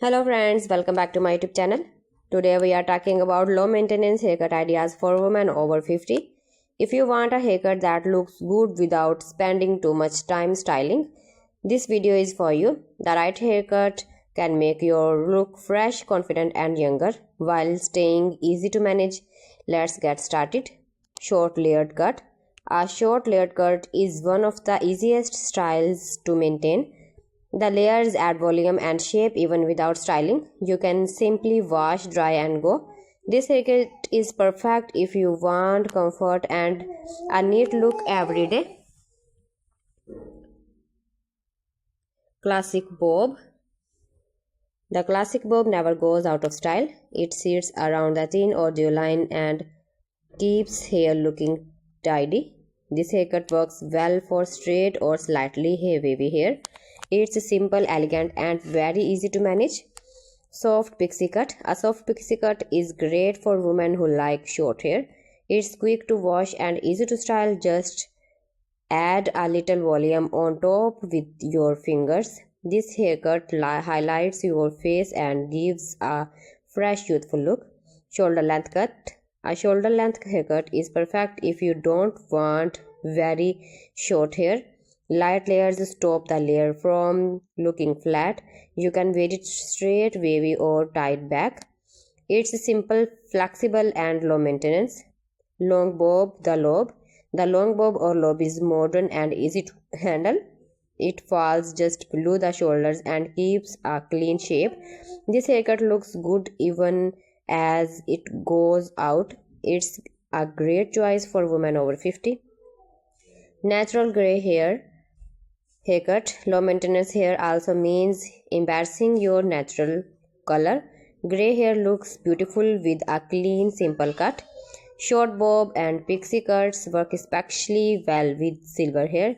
Hello friends, welcome back to my YouTube channel. Today we are talking about low maintenance haircut ideas for women over 50. If you want a haircut that looks good without spending too much time styling, this video is for you. The right haircut can make your look fresh, confident and younger while staying easy to manage. Let's get started. Short layered cut. A short layered cut is one of the easiest styles to maintain. The layers add volume and shape even without styling. You can simply wash, dry and go. This haircut is perfect if you want comfort and a neat look every day. Classic bob. The classic bob never goes out of style. It sits around the thin or due line and keeps hair looking tidy. This haircut works well for straight or slightly wavy hair. It's simple, elegant and very easy to manage. Soft pixie cut. A soft pixie cut is great for women who like short hair. It's quick to wash and easy to style. Just add a little volume on top with your fingers. This haircut highlights your face and gives a fresh, youthful look. Shoulder length cut. A shoulder length haircut is perfect if you don't want very short hair. Light layers stop the layer from looking flat. You can wear it straight, wavy or tied back. It's simple, flexible and low maintenance. Long bob, the lob. The long bob or lob is modern and easy to handle. It falls just below the shoulders and keeps a clean shape. This haircut looks good even as it goes out. It's a great choice for women over 50. Natural gray hair haircut. Low maintenance hair also means embracing your natural color. Gray hair looks beautiful with a clean, simple cut. Short bob and pixie cuts work especially well with silver hair.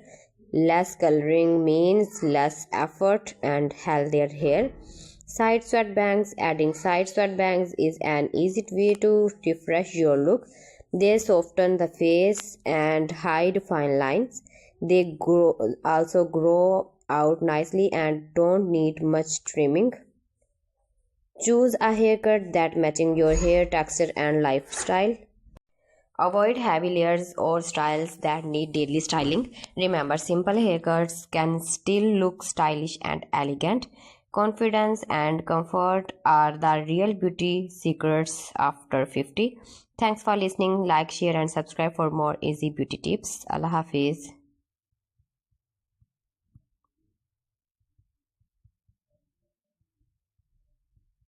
Less coloring means less effort and healthier hair. Side sweat bangs. Adding side sweat bangs is an easy way to refresh your look. They soften the face and hide fine lines. They also grow out nicely and don't need much trimming. Choose a haircut that matching your hair texture and lifestyle. Avoid heavy layers or styles that need daily styling. Remember, simple haircuts can still look stylish and elegant. Confidence and comfort are the real beauty secrets after 50. Thanks for listening. Like, share and subscribe for more easy beauty tips. Allah Hafiz.